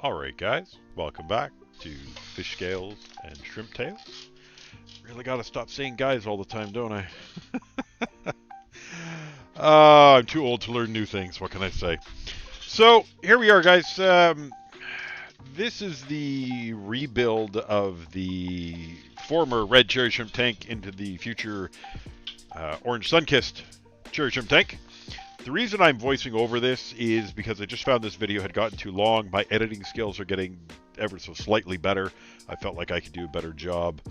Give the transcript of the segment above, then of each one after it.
Alright guys, welcome back to Fish Scales and Shrimp Tails. Really gotta stop saying guys all the time, don't I? I'm too old to learn new things, what can I say? So, here we are guys. This is the rebuild of the former red cherry shrimp tank into the future orange Sunkist cherry shrimp tank. The reason I'm voicing over this is because I just found this video had gotten too long. My editing skills are getting ever so slightly better. I felt like I could do a better job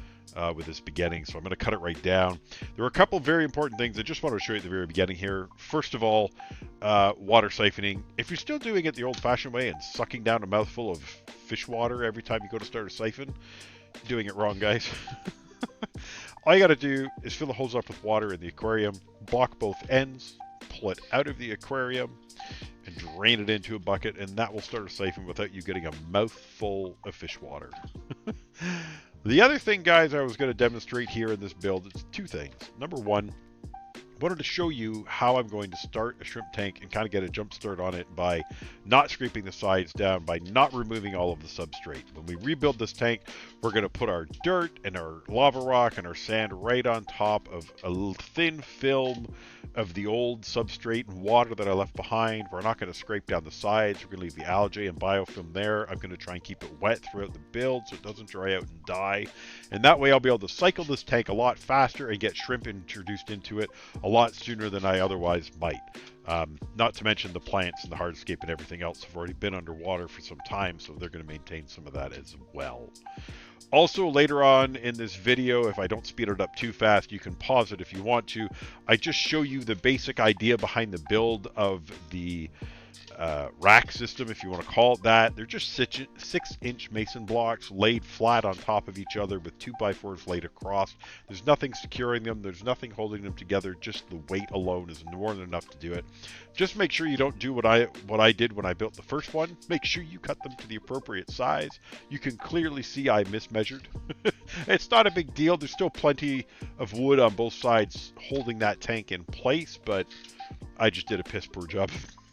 with this beginning, so I'm going to cut it right down. There were a couple very important things I just wanted to show you at the very beginning here. First of all, water siphoning. If you're still doing it the old-fashioned way and sucking down a mouthful of fish water every time you go to start a siphon, you're doing it wrong, guys. All you got to do is fill the hose up with water in the aquarium, block both ends, pull it out of the aquarium and drain it into a bucket, and that will start a siphon without you getting a mouthful of fish water. The other thing, guys, I was going to demonstrate here in this build is two things. Number one, I wanted to show you how I'm going to start a shrimp tank and kind of get a jump start on it by not scraping the sides down, by not removing all of the substrate. When we rebuild this tank, we're going to put our dirt and our lava rock and our sand right on top of a thin film of the old substrate and water that I left behind. We're not going to scrape down the sides. We're going to leave the algae and biofilm there. I'm going to try and keep it wet throughout the build so it doesn't dry out and die. And that way I'll be able to cycle this tank a lot faster and get shrimp introduced into it a lot sooner than I otherwise might. Not to mention the plants and the hardscape and everything else have already been underwater for some time, so they're going to maintain some of that as well. Also, later on in this video, if I don't speed it up too fast, you can pause it if you want to. I just show you the basic idea behind the build of the rack system, if you want to call it that. They're just 6-inch mason blocks laid flat on top of each other with 2x4s laid across. There's nothing securing them. There's nothing holding them together. Just the weight alone is more than enough to do it. Just make sure you don't do what I did when I built the first one. Make sure you cut them to the appropriate size. You can clearly see I mismeasured. It's not a big deal. There's still plenty of wood on both sides holding that tank in place, but I just did a piss poor job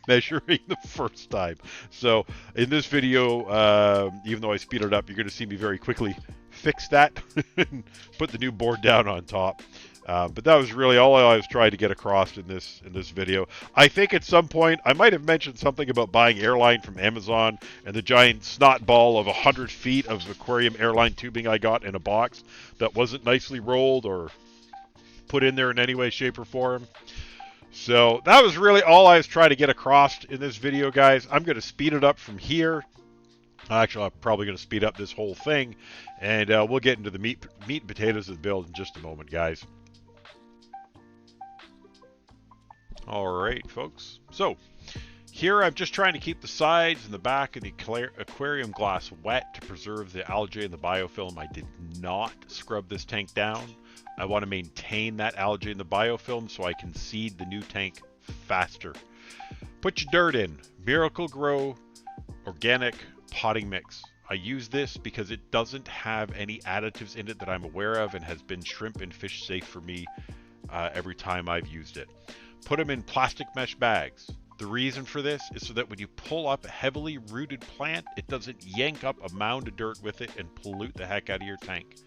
measuring the first time. So in this video, even though I speed it up, you're going to see me very quickly fix that and put the new board down on top. But that was really all I was trying to get across in this video. I think at some point I might have mentioned something about buying airline from Amazon and the giant snot ball of 100 feet of aquarium airline tubing I got in a box that wasn't nicely rolled or put in there in any way, shape, or form. So that was really all I was trying to get across in this video, guys. I'm going to speed it up from here. Actually, I'm probably going to speed up this whole thing, and we'll get into the meat and potatoes of the build in just a moment, guys. All right, folks. So here I'm just trying to keep the sides and the back of the aquarium glass wet to preserve the algae and the biofilm. I did not scrub this tank down. I want to maintain that algae in the biofilm so I can seed the new tank faster. Put your dirt in. Miracle Grow organic potting mix. I use this because it doesn't have any additives in it that I'm aware of and has been shrimp and fish safe for me every time I've used it. Put them in plastic mesh bags. The reason for this is so that when you pull up a heavily rooted plant, it doesn't yank up a mound of dirt with it and pollute the heck out of your tank.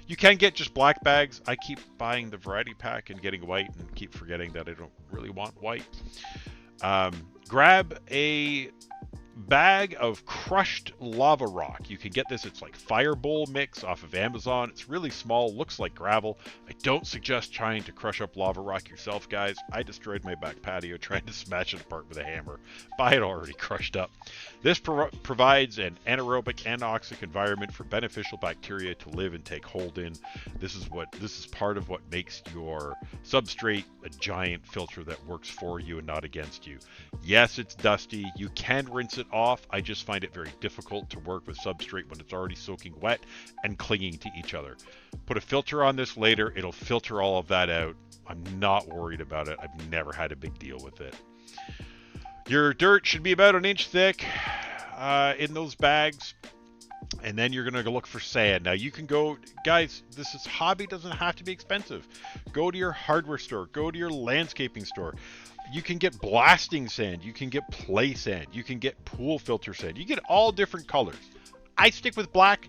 You can get just black bags. I keep buying the variety pack and getting white and keep forgetting that I don't really want white. Grab a bag of crushed lava rock. You can get this, it's like Firebowl mix off of Amazon. It's really small, looks like gravel. I don't suggest trying to crush up lava rock yourself, guys. I destroyed my back patio trying to smash it apart with a hammer. Buy it already crushed up. This provides an anaerobic anoxic environment for beneficial bacteria to live and take hold in. This is part of what makes your substrate a giant filter that works for you and not against you. Yes, it's dusty. You can rinse it off. I just find it very difficult to work with substrate when it's already soaking wet and clinging to each other. Put a filter on this later. It'll filter all of that out. I'm not worried about it. I've never had a big deal with it. Your dirt should be about 1 inch thick in those bags. And then you're going to look for sand. Now you can go, guys, hobby doesn't have to be expensive. Go to your hardware store. Go to your landscaping store. You can get blasting sand, you can get play sand, you can get pool filter sand. You get all different colors. I stick with black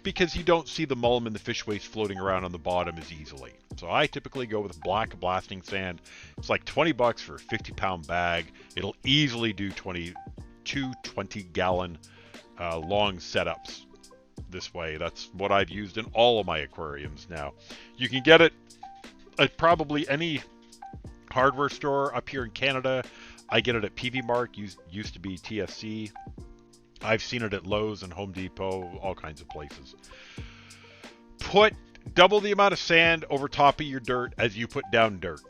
because you don't see the mulm and the fish waste floating around on the bottom as easily. So I typically go with black blasting sand. It's like 20 bucks for a 50-pound bag. It'll easily do 20-gallon long setups this way. That's what I've used in all of my aquariums now. You can get it at probably any hardware store up here in Canada. I get it at PV Mark, used to be TSC. I've seen it at Lowe's and Home Depot, all kinds of places. Put double the amount of sand over top of your dirt as you put down dirt.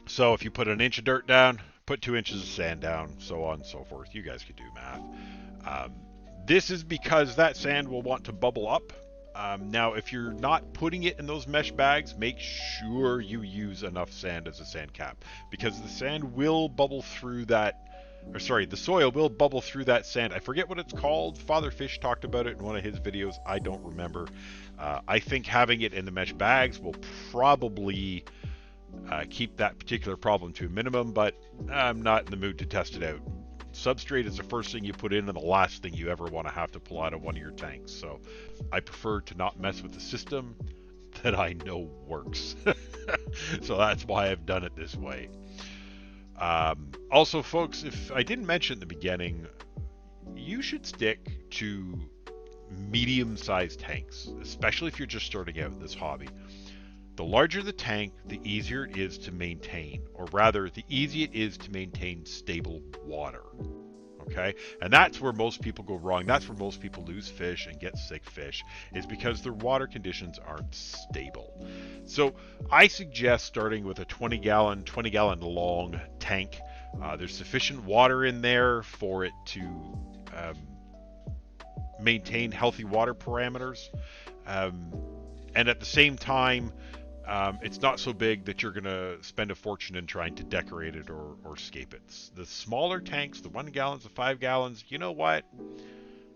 So if you put an inch of dirt down, put 2 inches of sand down, so on and so forth. You guys can do math. This is because that sand will want to bubble up. Now, if you're not putting it in those mesh bags, make sure you use enough sand as a sand cap, because the sand will bubble through that. Or sorry, the soil will bubble through that sand. I forget what it's called. Father Fish talked about it in one of his videos. I don't remember. I think having it in the mesh bags will probably keep that particular problem to a minimum, but I'm not in the mood to test it out. Substrate is the first thing you put in and the last thing you ever want to have to pull out of one of your tanks. So I prefer to not mess with the system that I know works. So that's why I've done it this way. Also, folks, if I didn't mention at the beginning, you should stick to medium-sized tanks, especially if you're just starting out in this hobby. The larger the tank, the easier it is to maintain, or rather, the easier it is to maintain stable water. Okay, and that's where most people go wrong. That's where most people lose fish and get sick fish, is because their water conditions aren't stable. So I suggest starting with a 20-gallon long tank. There's sufficient water in there for it to maintain healthy water parameters, and at the same time, it's not so big that you're going to spend a fortune in trying to decorate it or scape it. The smaller tanks, the 1 gallons, the 5 gallons, you know what?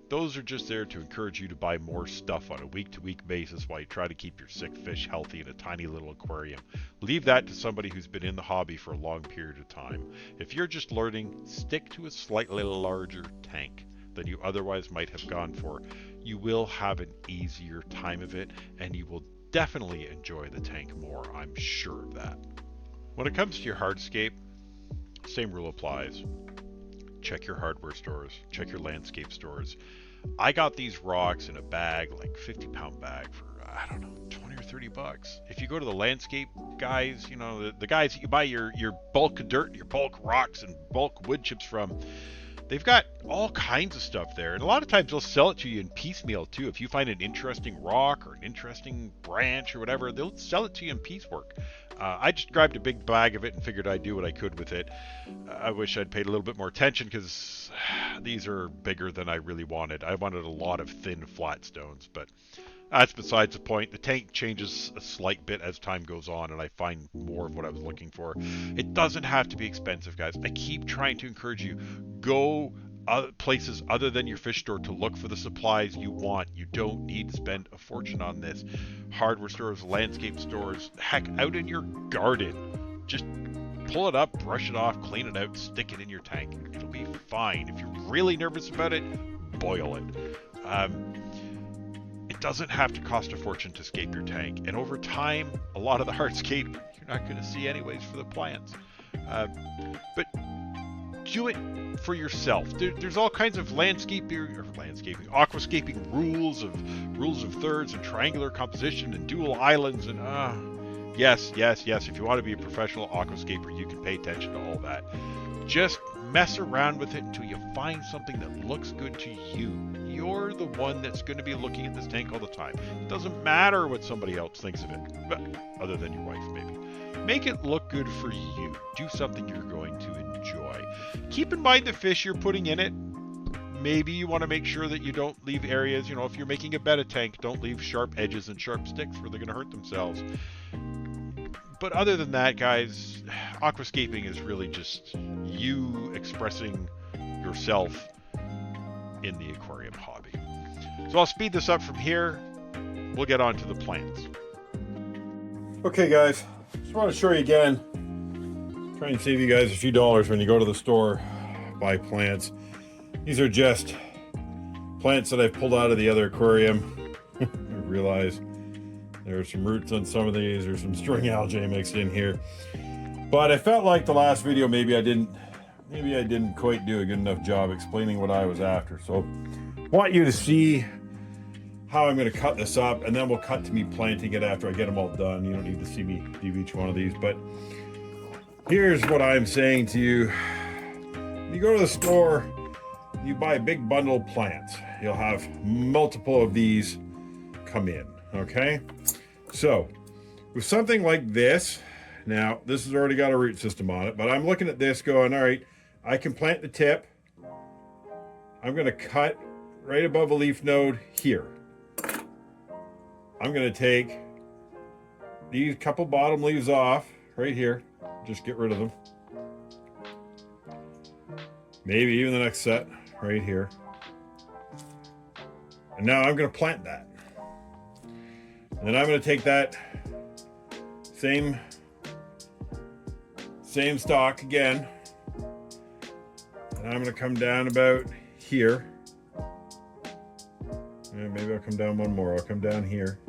Those are just there to encourage you to buy more stuff on a week-to-week basis while you try to keep your sick fish healthy in a tiny little aquarium. Leave that to somebody who's been in the hobby for a long period of time. If you're just learning, stick to a slightly larger tank than you otherwise might have gone for. You will have an easier time of it, and you will definitely enjoy the tank more. I'm sure of that. When it comes to your hardscape, same rule applies. Check your hardware stores, check your landscape stores. I got these rocks in a bag, like 50-pound bag, for I don't know, 20 or 30 bucks. If you go to the landscape guys, you know, the guys that you buy your bulk dirt, your bulk rocks and bulk wood chips from, they've got all kinds of stuff there. And a lot of times they'll sell it to you in piecemeal too. If you find an interesting rock or an interesting branch or whatever, they'll sell it to you in piecework. I just grabbed a big bag of it and figured I'd do what I could with it. I wish I'd paid a little bit more attention, because these are bigger than I really wanted. I wanted a lot of thin, flat stones, but that's besides the point. The tank changes a slight bit as time goes on, and I find more of what I was looking for. It doesn't have to be expensive, guys. I keep trying to encourage you, go places other than your fish store to look for the supplies you want. You don't need to spend a fortune on this. Hardware stores, landscape stores, heck, out in your garden. Just pull it up, brush it off, clean it out, stick it in your tank. It'll be fine. If you're really nervous about it, boil it. It doesn't have to cost a fortune to scape your tank, and over time, a lot of the hardscape you're not going to see anyways for the plants. But do it for yourself. There's all kinds of aquascaping rules of thirds and triangular composition and dual islands and yes. If you want to be a professional aquascaper, you can pay attention to all that. Just mess around with it until you find something that looks good to you. You're the one that's going to be looking at this tank all the time. It doesn't matter what somebody else thinks of it, but other than your wife, maybe. Make it look good for you. Do something you're going to enjoy. Keep in mind the fish you're putting in it. Maybe you want to make sure that you don't leave areas, if you're making a betta tank, don't leave sharp edges and sharp sticks where they're going to hurt themselves. But other than that, guys, aquascaping is really just you expressing yourself in the aquarium hobby. So I'll speed this up from here. We'll get on to the plants. Okay, guys, just want to show you again Try and save you guys a few dollars when you go to the store, buy plants. These are just plants that I've pulled out of the other aquarium. I realize there are some roots on some of these. There's some string algae mixed in here. But I felt like the last video maybe I didn't quite do a good enough job explaining what I was after. So I want you to see how I'm going to cut this up, and then we'll cut to me planting it after I get them all done. You don't need to see me do each one of these, but here's what I'm saying to you. You go to the store, you buy a big bundle of plants. You'll have multiple of these come in, okay? So with something like this, now this has already got a root system on it, but I'm looking at this going, all right, I can plant the tip. I'm going to cut right above a leaf node here. I'm going to take these couple bottom leaves off right here. Just get rid of them. Maybe even the next set right here. And now I'm going to plant that. And then I'm going to take that same stalk again. And I'm going to come down about here. And maybe I'll come down one more. I'll come down here.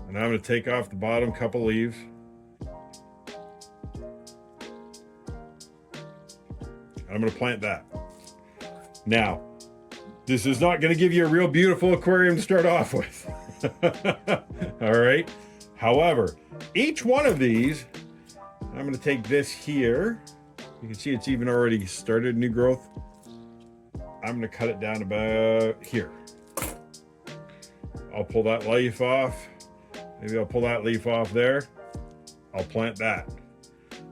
And I'm going to take off the bottom couple leaves. I'm going to plant that. Now, this is not going to give you a real beautiful aquarium to start off with. All right. However, each one of these, I'm going to take this here. You can see it's even already started new growth. I'm going to cut it down about here. I'll pull that leaf off. Maybe I'll pull that leaf off there. I'll plant that.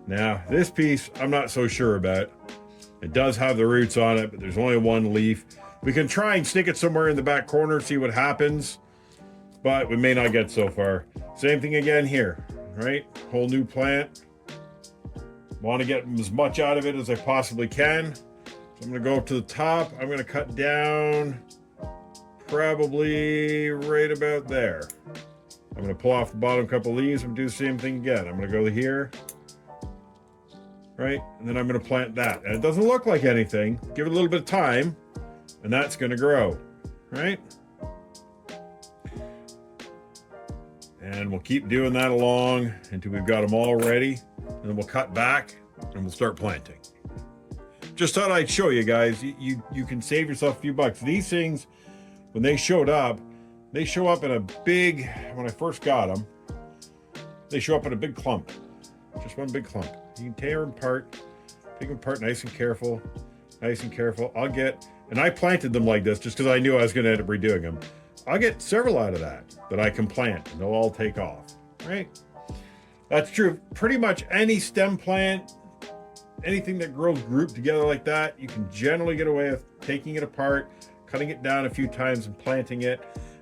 Now, this piece, I'm not so sure about. It does have the roots on it, but there's only one leaf. We can try and stick it somewhere in the back corner, see what happens, but we may not get so far. Same thing again here, right? Whole new plant. Want to get as much out of it as I possibly can. So I'm going to go up to the top. I'm going to cut down probably right about there. I'm going to pull off the bottom couple leaves and do the same thing again. I'm going to go here, right? And then I'm going to plant that. And it doesn't look like anything. Give it a little bit of time, and that's going to grow, right? And we'll keep doing that along until we've got them all ready. And then we'll cut back and we'll start planting. Just thought I'd show you guys. You can save yourself a few bucks. These things, when they showed up, they show up in a big, when I first got them, they show up in a big clump. Just one big clump. You can tear them apart, take them apart nice and careful, nice and careful. And I planted them like this just because I knew I was going to end up redoing them. I'll get several out of that I can plant, and they'll all take off, right? That's true. Pretty much any stem plant, anything that grows grouped together like that, you can generally get away with taking it apart, cutting it down a few times and planting it.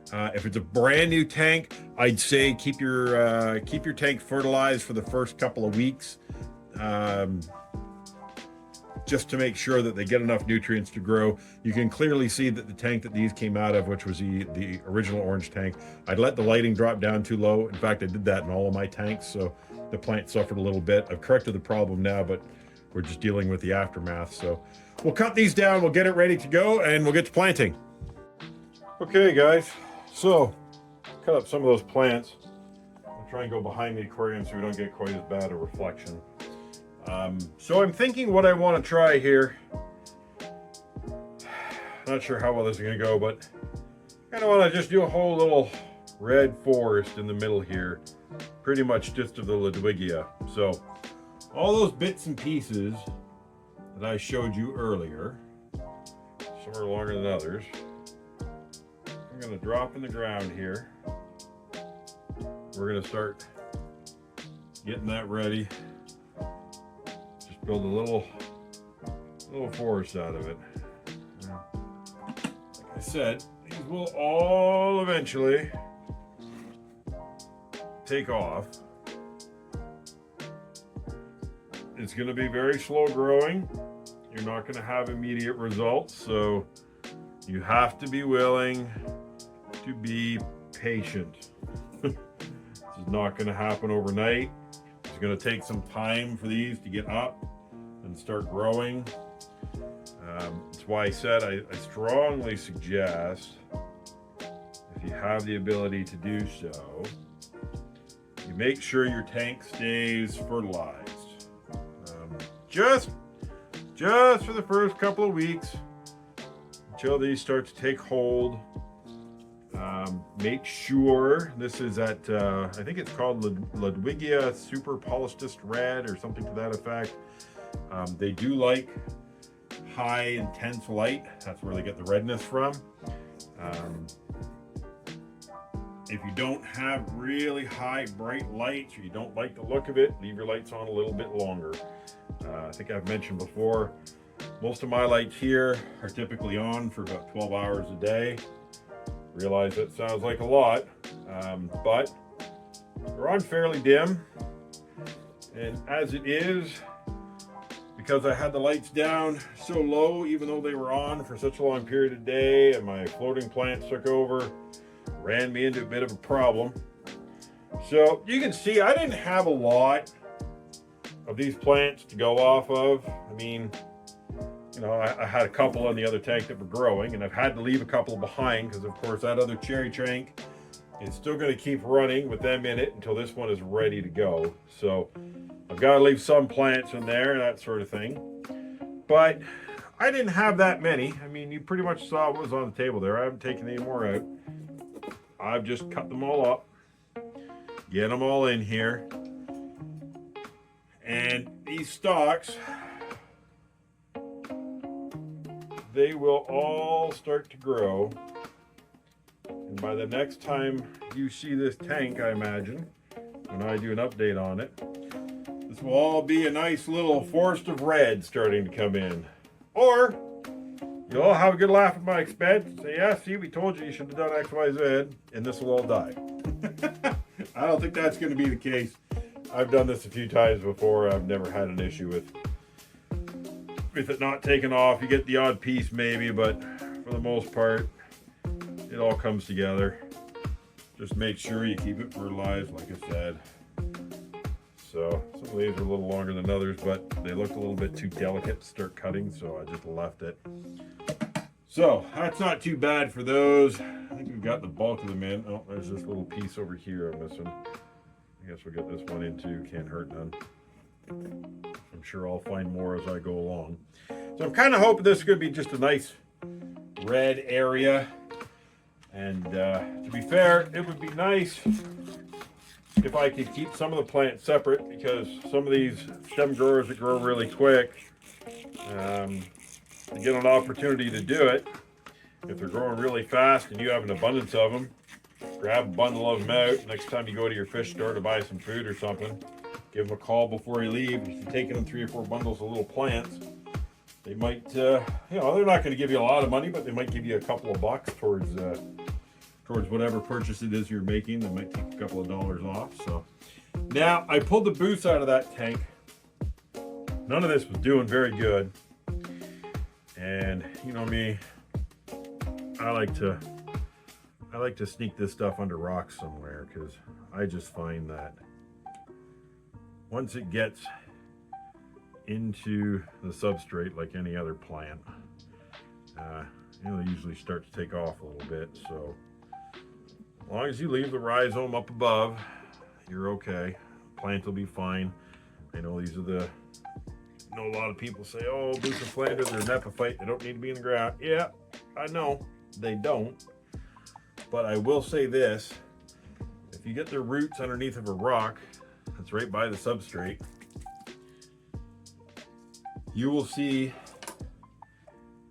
If it's a brand new tank, I'd say keep your tank fertilized for the first couple of weeks, just to make sure that they get enough nutrients to grow. You can clearly see that the tank that these came out of, which was the original orange tank, I'd let the lighting drop down too low. In fact, I did that in all of my tanks, so the plant suffered a little bit. I've corrected the problem now, but we're just dealing with the aftermath. So we'll cut these down, we'll get it ready to go, and we'll get to planting. Okay, guys. So, cut up some of those plants. I'll try and go behind the aquarium so we don't get quite as bad a reflection. So I'm thinking what I want to try here. Not sure how well this is going to go, but I kind of want to just do a whole little red forest in the middle here. Pretty much just of the Ludwigia. So, all those bits and pieces that I showed you earlier, some are longer than others, I'm going to drop in the ground here. We're going to start getting that ready. Just build a little forest out of it. Like I said, these will all eventually take off. It's going to be very slow growing. You're not going to have immediate results, so you have to be willing to be patient. This is not going to happen overnight. It's going to take some time for these to get up and start growing. That's why I said I strongly suggest, if you have the ability to do so, you make sure your tank stays fertilized. Just for the first couple of weeks, until these start to take hold. Make sure, this is at, I think it's called Ludwigia Super Polystist Red or something to that effect. They do like high intense light. That's where they get the redness from. If you don't have really high bright lights, or you don't like the look of it, leave your lights on a little bit longer. I think I've mentioned before, most of my lights here are typically on for about 12 hours a day. Realize that sounds like a lot, but they're on fairly dim. And as it is, because I had the lights down so low, even though they were on for such a long period of day, and my floating plants took over, ran me into a bit of a problem. So you can see I didn't have a lot of these plants to go off of. I mean, you know, I had a couple on the other tank that were growing, and I've had to leave a couple behind because, of course, that other cherry tank is still going to keep running with them in it until this one is ready to go. So I've got to leave some plants in there, that sort of thing. But I didn't have that many. I mean, you pretty much saw what was on the table there. I haven't taken any more out. I've just cut them all up, get them all in here. And these stalks, they will all start to grow. And by the next time you see this tank, I imagine, when I do an update on it, this will all be a nice little forest of red starting to come in. Or you'll all have a good laugh at my expense and say, yeah, see, we told you should have done X, Y, Z, and this will all die. I don't think that's going to be the case. I've done this a few times before. I've never had an issue with it not taking off. You get the odd piece maybe, but for the most part, it all comes together. Just make sure you keep it fertilized, like I said. So some of these are a little longer than others, but they looked a little bit too delicate to start cutting, so I just left it. So that's not too bad for those. I think we've got the bulk of them in. Oh, there's this little piece over here I'm missing. I guess we'll get this one in too. Can't hurt none. I'm sure I'll find more as I go along. So I'm kind of hoping this is going to be just a nice red area. And to be fair, it would be nice if I could keep some of the plants separate, because some of these stem growers that grow really quick, to get an opportunity to do it, if they're growing really fast and you have an abundance of them, grab a bundle of them out. Next time you go to your fish store to buy some food or something, give them a call before you leave. If you're taking them 3 or 4 bundles of little plants, they might, you know, they're not going to give you a lot of money, but they might give you a couple of bucks towards whatever purchase it is you're making. They might take a couple of dollars off. So now I pulled the boots out of that tank. None of this was doing very good. And you know me, I like to sneak this stuff under rocks somewhere, because I just find that once it gets into the substrate, like any other plant, it'll usually start to take off a little bit. So as long as you leave the rhizome up above, you're okay. Plant will be fine. I know these are the, I know a lot of people say, oh, Buciflander, they're nepophyte, they don't need to be in the ground. Yeah, I know, they don't. But I will say this, if you get their roots underneath of a rock that's right by the substrate, you will see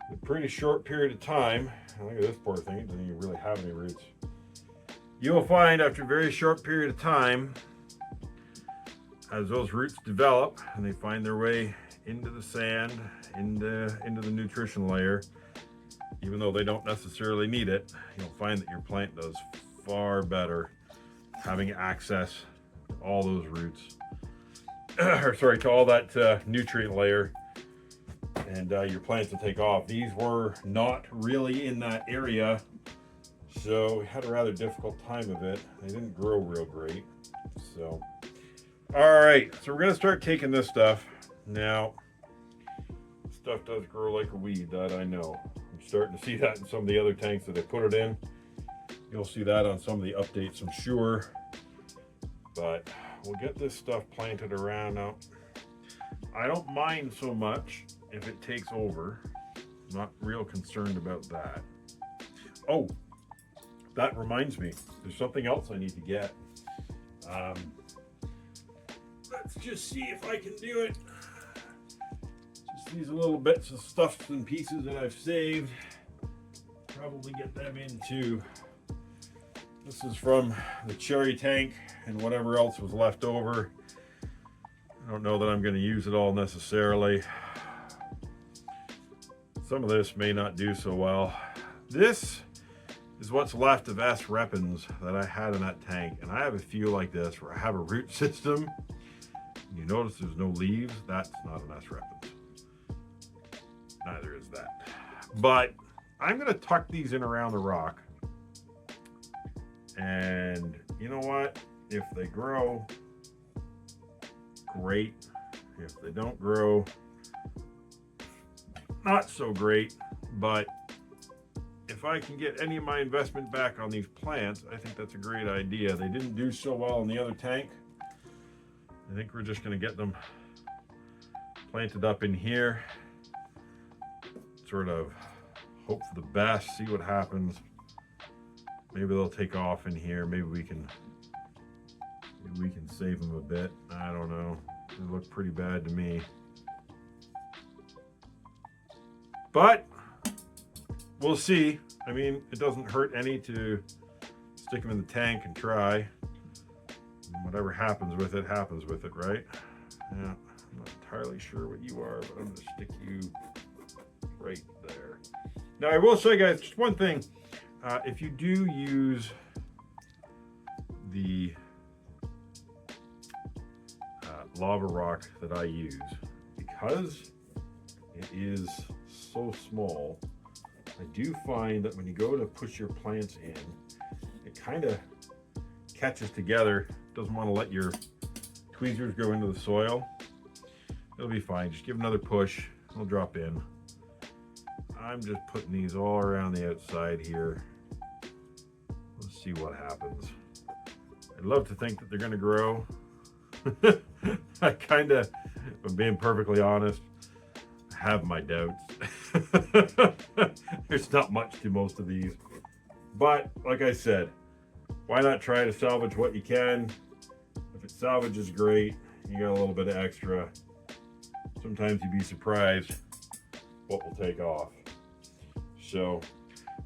in a pretty short period of time, look at this poor thing, it doesn't even really have any roots. You will find after a very short period of time, as those roots develop and they find their way into the sand, into the nutrition layer, even though they don't necessarily need it, you'll find that your plant does far better having access to all those roots, or sorry, to all that nutrient layer, and your plants will take off. These were not really in that area, so we had a rather difficult time of it. They didn't grow real great. So, all right. So we're going to start taking this stuff. Now, stuff does grow like a weed, that I know. I'm starting to see that in some of the other tanks that I put it in. You'll see that on some of the updates, I'm sure. But we'll get this stuff planted around now. I don't mind so much if it takes over. I'm not real concerned about that. Oh, that reminds me. There's something else I need to get. Let's just see if I can do it. Just these little bits of stuff and pieces that I've saved. Probably get them in too. This is from the cherry tank and whatever else was left over. I don't know that I'm going to use it all necessarily. Some of this may not do so well. This is what's left of S. repens that I had in that tank. And I have a few like this where I have a root system. You notice there's no leaves. That's not an S. repens. Neither is that. But I'm going to tuck these in around the rock. And you know what? If they grow, great. If they don't grow, not so great. But if I can get any of my investment back on these plants, I think that's a great idea. They didn't do so well in the other tank. I think we're just going to get them planted up in here. Sort of hope for the best, see what happens. Maybe they'll take off in here. Maybe we can save them a bit. I don't know. They look pretty bad to me. But we'll see. I mean, it doesn't hurt any to stick them in the tank and try. And whatever happens with it, right? Yeah, I'm not entirely sure what you are, but I'm going to stick you right there. Now, I will say, guys, just one thing. If you do use the lava rock that I use, because it is so small, I do find that when you go to push your plants in, it kind of catches together. Doesn't want to let your tweezers go into the soil. It'll be fine. Just give another push. It'll drop in. I'm just putting these all around the outside here. Let's see what happens. I'd love to think that they're going to grow. I kind of, if I'm being perfectly honest, have my doubts. There's not much to most of these. But, like I said, why not try to salvage what you can? If it salvages, great. You got a little bit of extra. Sometimes you'd be surprised what will take off. So,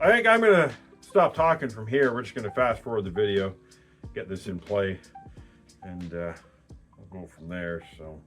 I think I'm going to stop talking from here. We're just going to fast forward the video, get this in play, and we'll go from there. So.